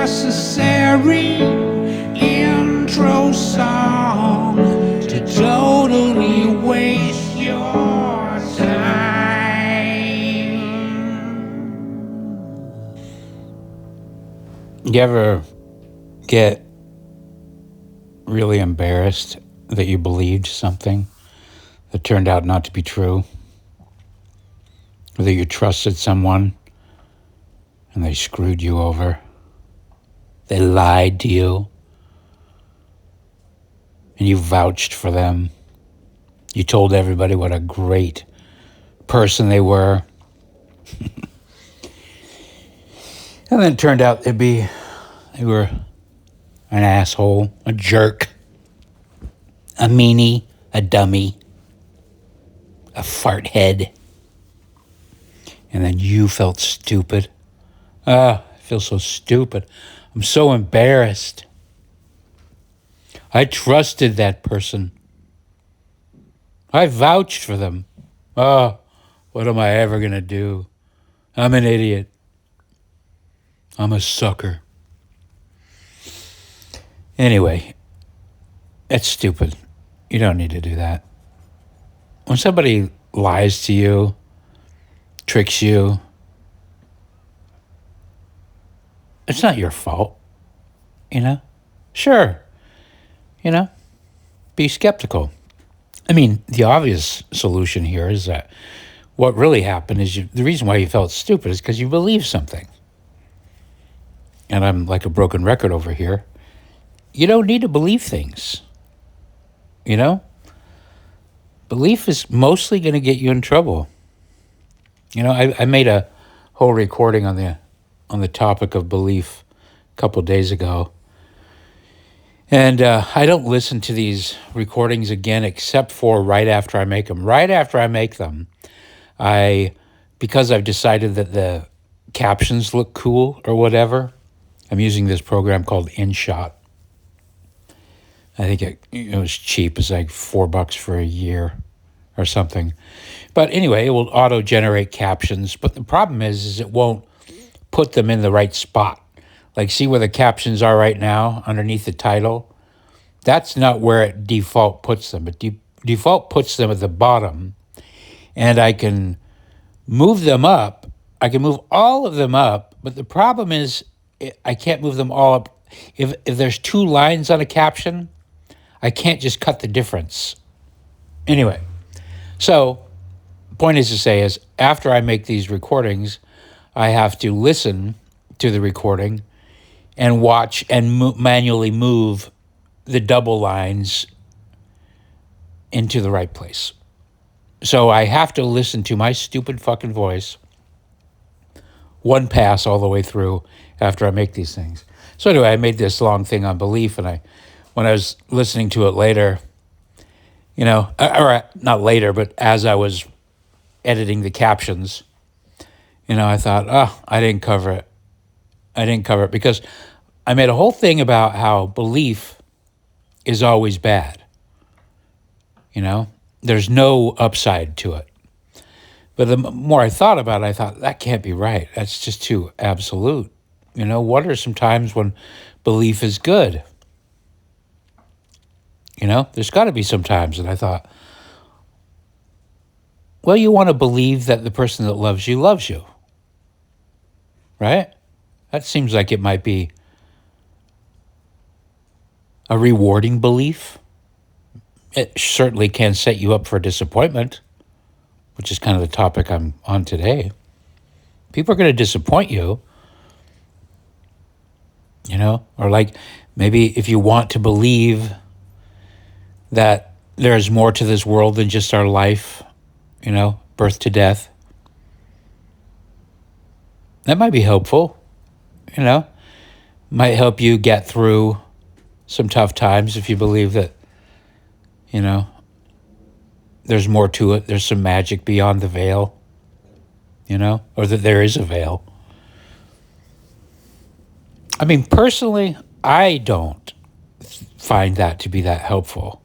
unnecessary intro song to totally waste your time. You ever get really embarrassed that you believed something that turned out not to be true? Or that you trusted someone and they screwed you over? They lied to you and you vouched for them. You told everybody what a great person they were. And then it turned out they were an asshole, a jerk, a meanie, a dummy, a fart head. And then you felt stupid. I feel so stupid. I'm so embarrassed. I trusted that person. I vouched for them. What am I ever going to do? I'm an idiot. I'm a sucker. Anyway, it's stupid. You don't need to do that. When somebody lies to you, tricks you, it's not your fault, Sure, be skeptical. I mean, the obvious solution here is that what really happened is the reason why you felt stupid is because you believe something. And I'm like a broken record over here. You don't need to believe things, Belief is mostly going to get you in trouble. I made a whole recording on the topic of belief a couple days ago. And I don't listen to these recordings again except for right after I make them. Right after I make them, because I've decided that the captions look cool or whatever, I'm using this program called InShot. I think it was cheap. It's like $4 for a year or something. But anyway, it will auto-generate captions. But the problem is it won't put them in the right spot. Like, see where the captions are right now underneath the title? That's not where it default puts them. It default puts them at the bottom. And I can move them up. I can move all of them up. But the problem is I can't move them all up. If there's 2 lines on a caption, I can't just cut the difference. Anyway, so point is to say is after I make these recordings, I have to listen to the recording and watch and manually move the double lines into the right place. So I have to listen to my stupid fucking voice one pass all the way through after I make these things. So anyway, I made this long thing on belief, and when I was listening to it later, or not later, but as I was editing the captions, I thought, I didn't cover it. I didn't cover it because I made a whole thing about how belief is always bad. There's no upside to it. But the more I thought about it, I thought, that can't be right. That's just too absolute. What are some times when belief is good? There's got to be some times. And I thought, well, you want to believe that the person that loves you, right? That seems like it might be a rewarding belief. It certainly can set you up for disappointment, which is kind of the topic I'm on today. People are going to disappoint you, or like maybe if you want to believe that there's more to this world than just our life, birth to death. That might be helpful, might help you get through some tough times if you believe that, there's more to it. There's some magic beyond the veil, or that there is a veil. I mean, personally, I don't find that to be that helpful.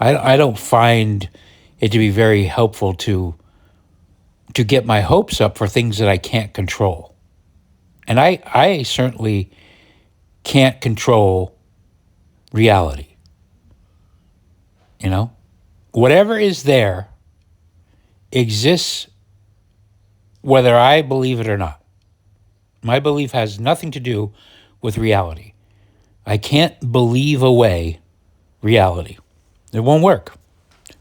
I don't find it to be very helpful to get my hopes up for things that I can't control. And I certainly can't control reality. You know? Whatever is there exists whether I believe it or not. My belief has nothing to do with reality. I can't believe away reality. It won't work.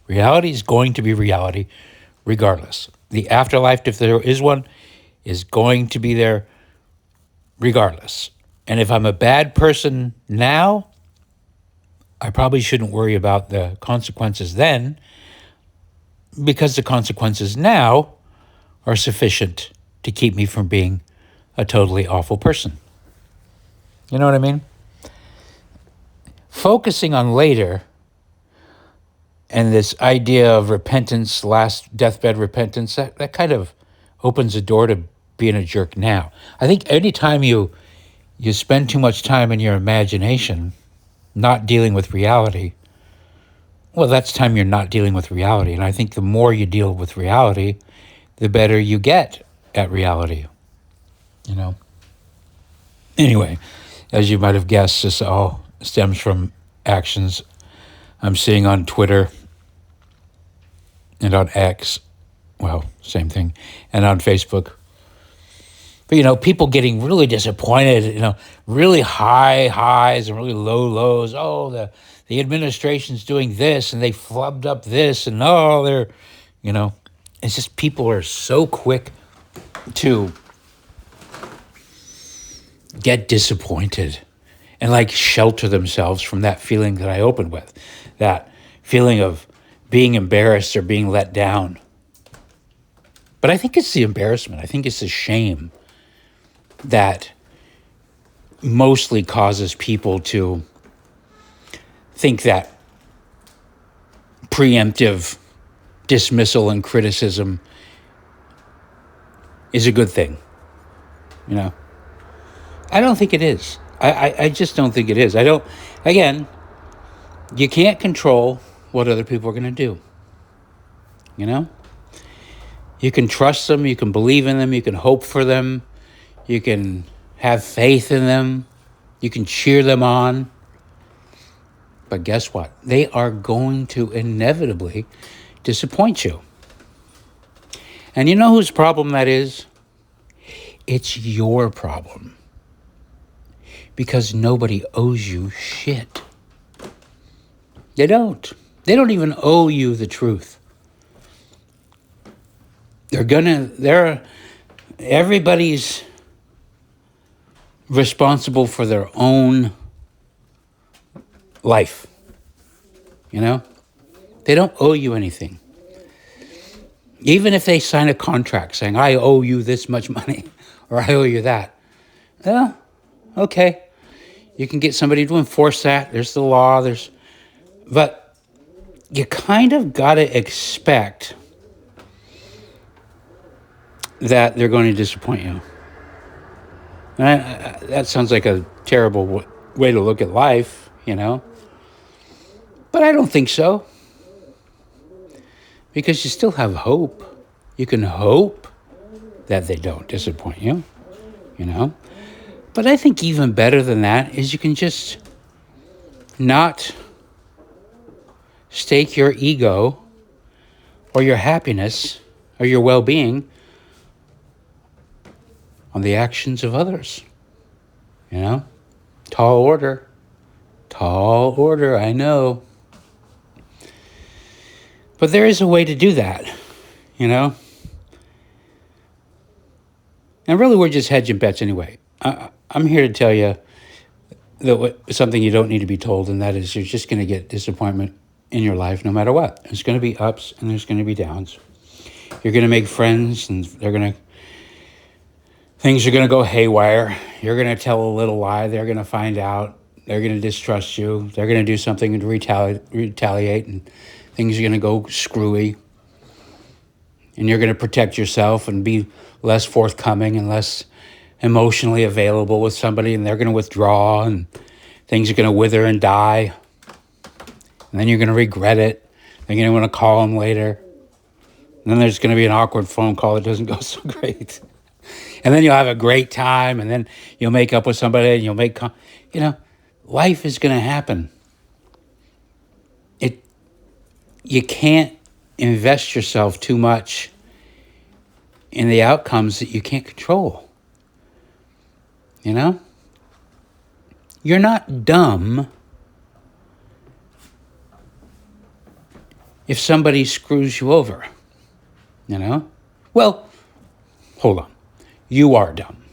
Reality is going to be reality regardless. The afterlife, if there is one, is going to be there regardless. And if I'm a bad person now, I probably shouldn't worry about the consequences then, because the consequences now are sufficient to keep me from being a totally awful person. You know what I mean? Focusing on later and this idea of repentance, last deathbed repentance, that kind of opens the door to being a jerk now. I think anytime you spend too much time in your imagination not dealing with reality, well, that's time you're not dealing with reality. And I think the more you deal with reality, the better you get at reality. You know? Anyway, as you might have guessed, this all stems from actions I'm seeing on Twitter and on X, well, same thing, and on Facebook. But, you know, people getting really disappointed, you know, really high highs and really low lows. Oh, the administration's doing this and they flubbed up this and oh, they're, you know, it's just people are so quick to get disappointed and like shelter themselves from that feeling that I opened with, that feeling of being embarrassed or being let down. But I think it's the embarrassment. I think it's the shame that mostly causes people to think that preemptive dismissal and criticism is a good thing. You know, I don't think it is. I just don't think it is. Again, you can't control what other people are going to do. You know? You can trust them, you can believe in them, you can hope for them, you can have faith in them, you can cheer them on. But guess what? They are going to inevitably disappoint you. And you know whose problem that is? It's your problem. Because nobody owes you shit. They don't. They don't even owe you the truth. Everybody's responsible for their own life. You know? They don't owe you anything. Even if they sign a contract saying, I owe you this much money, or I owe you that. Well, okay. You can get somebody to enforce that. There's the law. But you kind of got to expect that they're going to disappoint you. And that sounds like a terrible way to look at life, you know. But I don't think so. Because you still have hope. You can hope that they don't disappoint you, you know. But I think even better than that is you can just not stake your ego or your happiness or your well-being on the actions of others. You know? Tall order. Tall order, I know. But there is a way to do that, you know? And really, we're just hedging bets anyway. I'm here to tell you that something you don't need to be told, and that is you're just going to get disappointment in your life no matter what. There's going to be ups and there's going to be downs. You're going to make friends, and things are going to go haywire. You're going to tell a little lie. They're going to find out. They're going to distrust you. They're going to do something to retaliate, and things are going to go screwy. And you're going to protect yourself and be less forthcoming and less emotionally available with somebody, and they're going to withdraw, and things are going to wither and die. And then you're going to regret it. They're going to want to call them later. And then there's going to be an awkward phone call that doesn't go so great. And then you'll have a great time, and then you'll make up with somebody, and you'll make, life is going to happen. You can't invest yourself too much in the outcomes that you can't control. You're not dumb if somebody screws you over. Well, hold on. You are dumb.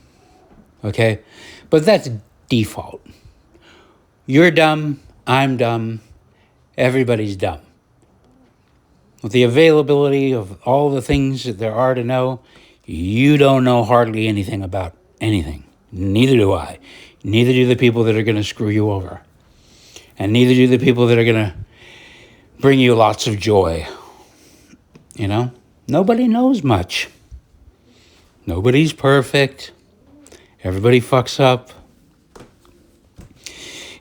Okay? But that's default. You're dumb. I'm dumb. Everybody's dumb. With the availability of all the things that there are to know, you don't know hardly anything about anything. Neither do I. Neither do the people that are going to screw you over. And neither do the people that are going to bring you lots of joy. Nobody knows much. Nobody's perfect. Everybody fucks up.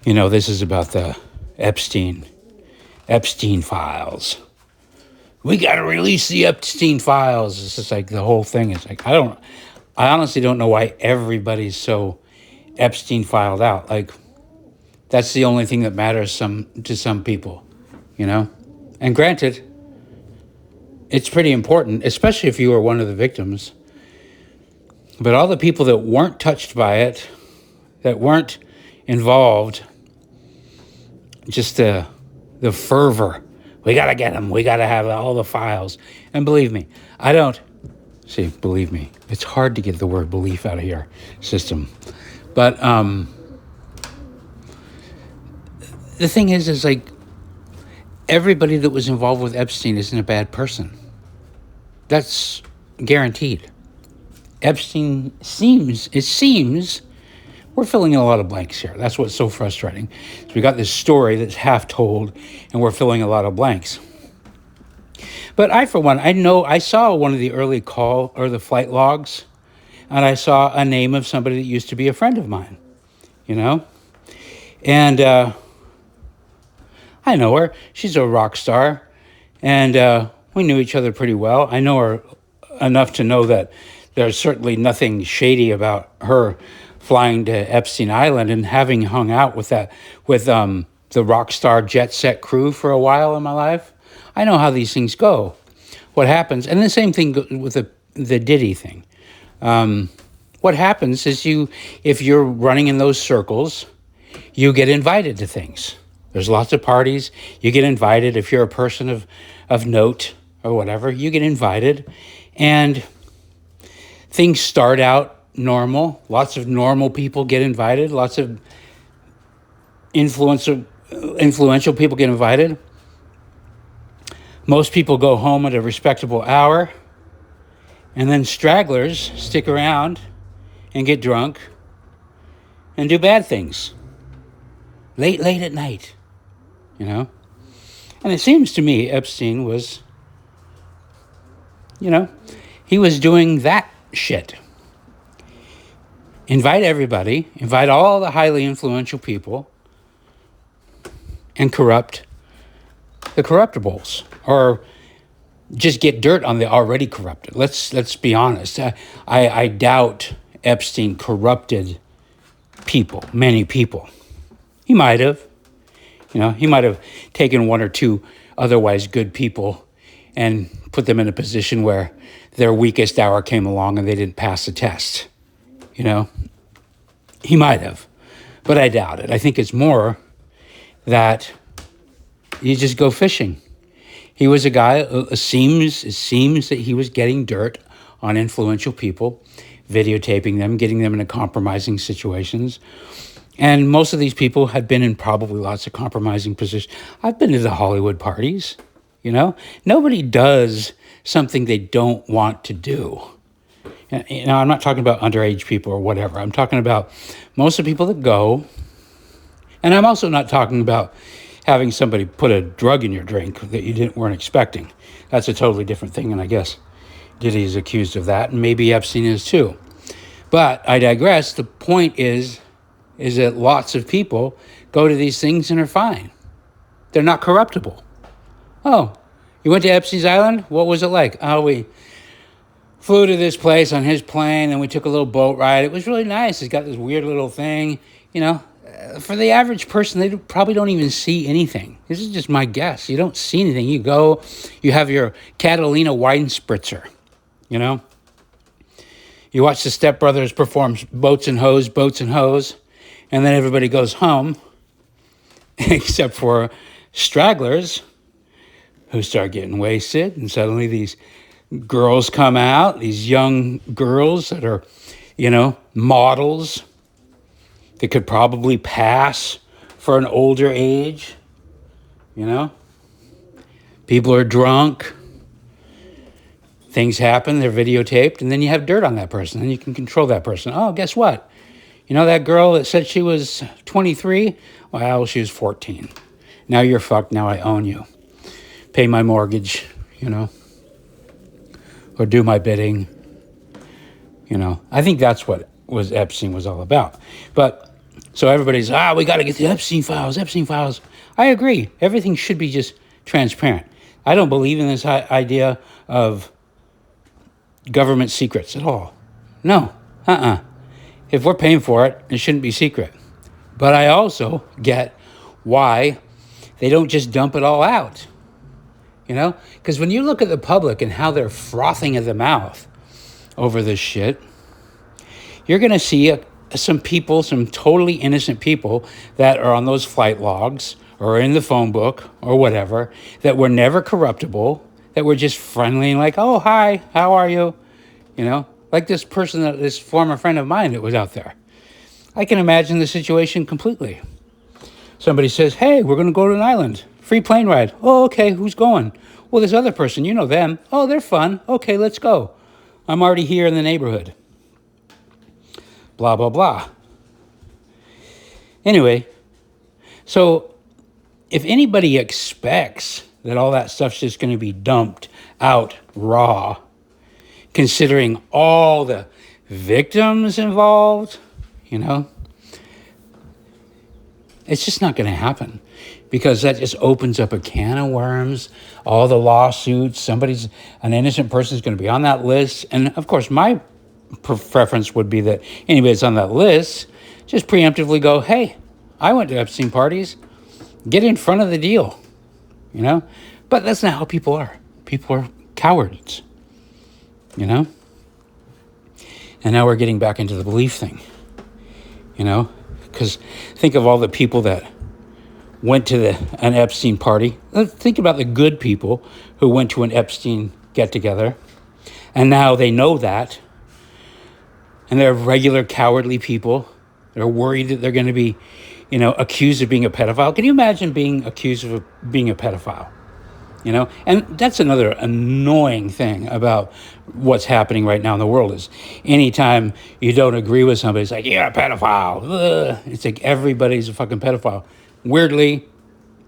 This is about the Epstein files. We got to release the Epstein files. It's just like the whole thing is like, I honestly don't know why everybody's so Epstein filed out. Like, that's the only thing that matters to some people, And granted, it's pretty important, especially if you were one of the victims. But all the people that weren't touched by it, that weren't involved, just the fervor. We got to get them. We got to have all the files. And believe me, believe me, it's hard to get the word belief out of your system. But the thing is like, everybody that was involved with Epstein isn't a bad person. That's guaranteed. Epstein seems, we're filling in a lot of blanks here. That's what's so frustrating. So we got this story that's half told, and we're filling a lot of blanks. But I saw one of the early call or the flight logs, and I saw a name of somebody that used to be a friend of mine, And I know her. She's a rock star, and we knew each other pretty well. I know her enough to know that there's certainly nothing shady about her flying to Epstein Island and having hung out with the rock star jet set crew for a while in my life. I know how these things go, what happens. And the same thing with the Diddy thing. What happens is if you're running in those circles, you get invited to things. There's lots of parties. You get invited. If you're a person of note or whatever, you get invited. And things start out normal. Lots of normal people get invited. Lots of influential people get invited. Most people go home at a respectable hour. And then stragglers stick around and get drunk and do bad things. Late at night, And it seems to me Epstein was, he was doing that shit. Invite everybody, invite all the highly influential people, and corrupt the corruptibles, or just get dirt on the already corrupted. Let's be honest. I doubt Epstein corrupted people, many people. He might have. He might have taken one or two otherwise good people and put them in a position where their weakest hour came along and they didn't pass the test. He might have, but I doubt it. I think it's more that you just go fishing. He was a guy, it seems that he was getting dirt on influential people, videotaping them, getting them into compromising situations. And most of these people had been in probably lots of compromising positions. I've been to the Hollywood parties, Nobody does something they don't want to do. I'm not talking about underage people or whatever. I'm talking about most of the people that go. And I'm also not talking about having somebody put a drug in your drink that you weren't expecting. That's a totally different thing, and I guess Diddy's accused of that, and maybe Epstein is too. But I digress. The point is that lots of people go to these things and are fine. They're not corruptible. Oh, you went to Epstein's Island? What was it like? Oh, flew to this place on his plane, and we took a little boat ride. It was really nice. It's got this weird little thing, you know. For the average person, they probably don't even see anything. This is just my guess. You don't see anything. You go, you have your Catalina wine spritzer, you know. You watch the Step Brothers perform boats and hose, and then everybody goes home, except for stragglers who start getting wasted, and suddenly these girls come out, these young girls that are, you know, models that could probably pass for an older age, you know. People are drunk. Things happen, they're videotaped, and then you have dirt on that person, and you can control that person. Oh, guess what? You know that girl that said she was 23? Well, she was 14. Now you're fucked, now I own you. Pay my mortgage, you know, or do my bidding, you know. I think that's what Epstein was all about. But so everybody's, we got to get the Epstein files. I agree. Everything should be just transparent. I don't believe in this idea of government secrets at all. No. If we're paying for it, it shouldn't be secret. But I also get why they don't just dump it all out. You know? Because when you look at the public and how they're frothing at the mouth over this shit, you're going to see some people, some totally innocent people that are on those flight logs or in the phone book or whatever, that were never corruptible, that were just friendly and like, oh, hi, how are you? You know, like this person, this former friend of mine that was out there. I can imagine the situation completely. Somebody says, hey, we're going to go to an island. Free plane ride. Oh, okay, who's going? Well, this other person, you know them. Oh, they're fun. Okay, let's go. I'm already here in the neighborhood. Blah, blah, blah. Anyway, so if anybody expects that all that stuff's just going to be dumped out raw, considering all the victims involved, you know, it's just not going to happen, because that just opens up a can of worms. All the lawsuits, an innocent person is going to be on that list. And of course, my preference would be that anybody that's on that list just preemptively go, hey, I went to Epstein parties. Get in front of the deal, you know? But that's not how people are. People are cowards, you know? And now we're getting back into the belief thing, you know? Because think of all the people that went to an Epstein party. Think about the good people who went to an Epstein get-together, and now they know that, and they're regular cowardly people. They're worried that they're going to be, you know, accused of being a pedophile. Can you imagine being accused of being a pedophile? You know, and that's another annoying thing about what's happening right now in the world is anytime you don't agree with somebody, it's like, you're a pedophile. Ugh. It's like everybody's a fucking pedophile. Weirdly,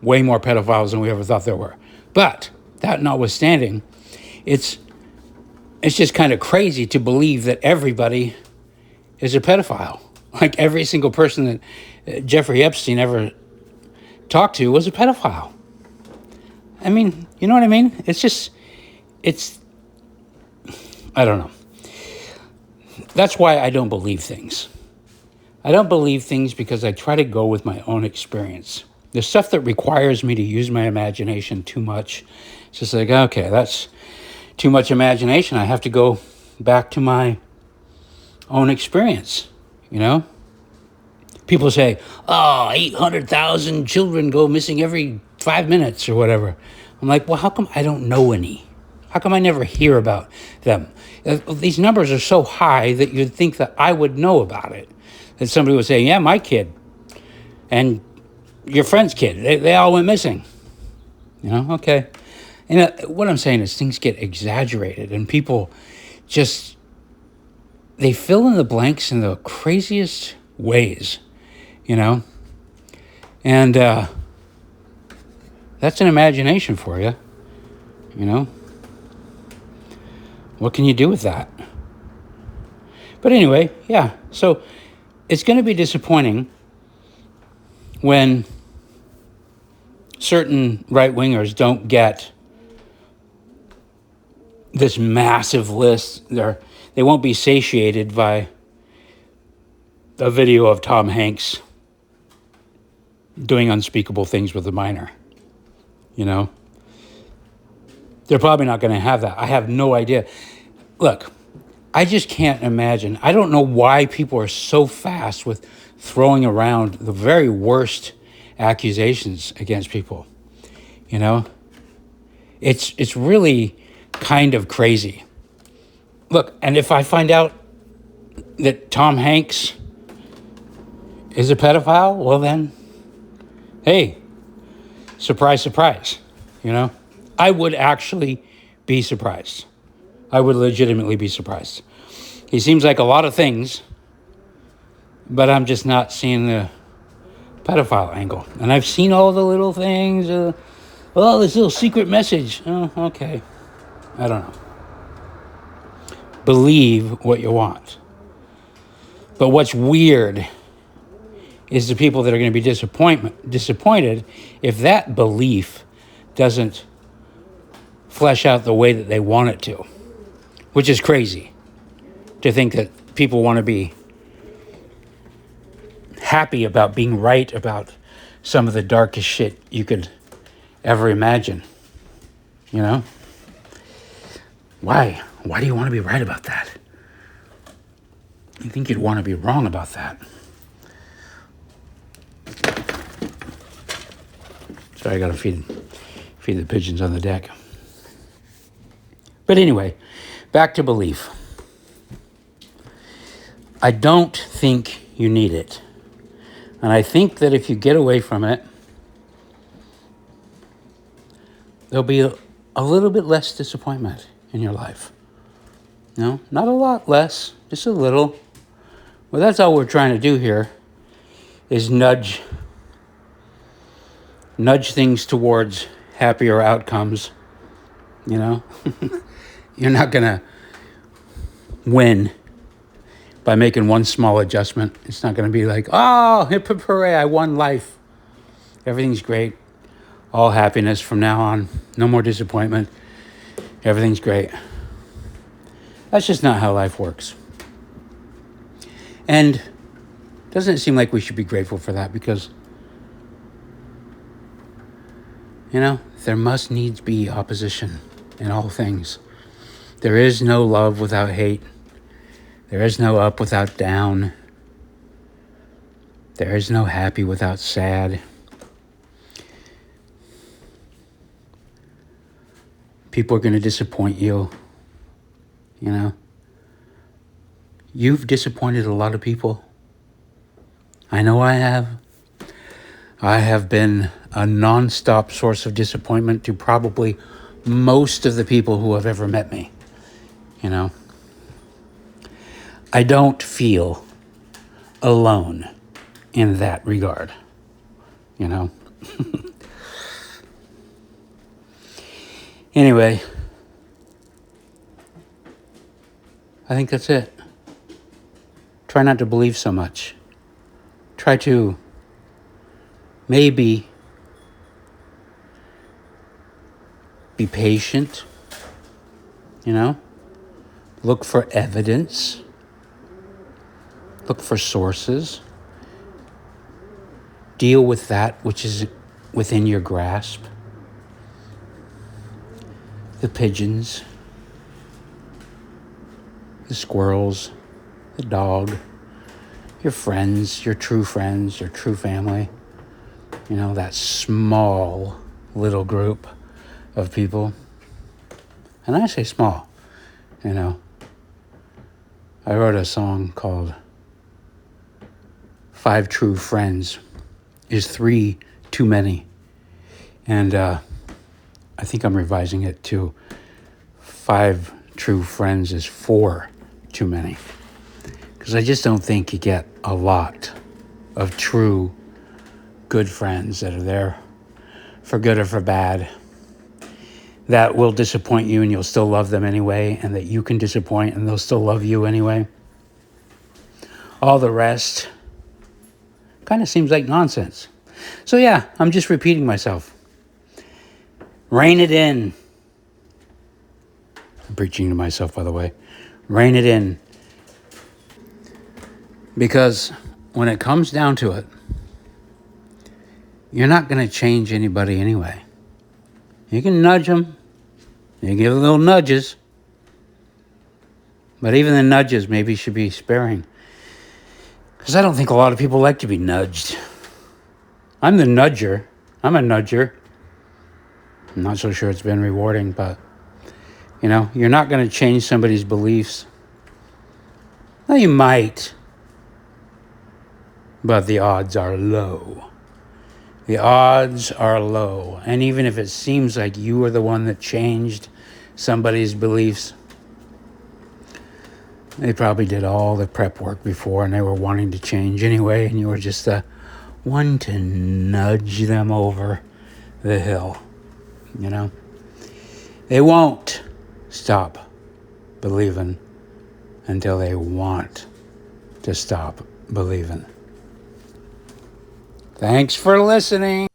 way more pedophiles than we ever thought there were. But that notwithstanding, it's just kind of crazy to believe that everybody is a pedophile. Like every single person that Jeffrey Epstein ever talked to was a pedophile. I mean, you know what I mean? I don't know. That's why I don't believe things. I don't believe things because I try to go with my own experience. The stuff that requires me to use my imagination too much, it's just like, okay, that's too much imagination. I have to go back to my own experience, you know? People say, 800,000 children go missing every 5 minutes or whatever. I'm like, well, how come I don't know any? How come I never hear about them? These numbers are so high that you'd think that I would know about it. That somebody would say, yeah, my kid and your friend's kid, they all went missing. You know, okay. And what I'm saying is things get exaggerated and people just, they fill in the blanks in the craziest ways, you know. And that's an imagination for you, you know. What can you do with that? But anyway, yeah, so it's going to be disappointing when certain right-wingers don't get this massive list. They won't be satiated by a video of Tom Hanks doing unspeakable things with a minor. You know? They're probably not going to have that. I have no idea. Look, I just can't imagine. I don't know why people are so fast with throwing around the very worst accusations against people. You know? It's really kind of crazy. Look, and if I find out that Tom Hanks is a pedophile, well then, hey, surprise, surprise, you know? I would actually be surprised. I would legitimately be surprised. He seems like a lot of things, but I'm just not seeing the pedophile angle. And I've seen all the little things. This little secret message. Oh, okay. I don't know. Believe what you want. But what's weird is the people that are going to be disappointed if that belief doesn't flesh out the way that they want it to, which is crazy to think that people want to be happy about being right about some of the darkest shit you could ever imagine. You know? Why? Why do you want to be right about that? You think you'd want to be wrong about that. Sorry, I gotta feed the pigeons on the deck. But anyway, back to belief. I don't think you need it. And I think that if you get away from it, there'll be a little bit less disappointment in your life. You know, not a lot less, just a little. Well, that's all we're trying to do here is nudge things towards happier outcomes. You know, you're not going to win by making one small adjustment. It's not going to be like, oh, hip hip hooray, I won life. Everything's great. All happiness from now on. No more disappointment. Everything's great. That's just not how life works. And doesn't it seem like we should be grateful for that? Because, you know, there must needs be opposition in all things. There is no love without hate. There is no up without down. There is no happy without sad. People are going to disappoint you. You know, you've disappointed a lot of people. I know I have. I have been a nonstop source of disappointment to probably most of the people who have ever met me. You know, I don't feel alone in that regard. You know. Anyway, I think that's it. Try not to believe so much. Try to maybe be patient, you know? Look for evidence. Look for sources. Deal with that which is within your grasp. The pigeons, the squirrels, the dog, your friends, your true family. You know, that small little group of people. And I say small, you know. I wrote a song called 5 True Friends is 3 Too Many. And I think I'm revising it to 5 True Friends is 4 Too Many. Because I just don't think you get a lot of true good friends that are there for good or for bad, that will disappoint you and you'll still love them anyway, and that you can disappoint and they'll still love you anyway. All the rest kind of seems like nonsense. So yeah, I'm just repeating myself. Rein it in. I'm preaching to myself, by the way. Rein it in. Because when it comes down to it, you're not going to change anybody anyway. You can nudge them. You give little nudges. But even the nudges maybe should be sparing. Because I don't think a lot of people like to be nudged. I'm the nudger. I'm a nudger. I'm not so sure it's been rewarding, but, you're not going to change somebody's beliefs. Well, you might. But the odds are low. The odds are low. And even if it seems like you were the one that changed somebody's beliefs, they probably did all the prep work before and they were wanting to change anyway, and you were just the one to nudge them over the hill. They won't stop believing until they want to stop believing. Thanks for listening.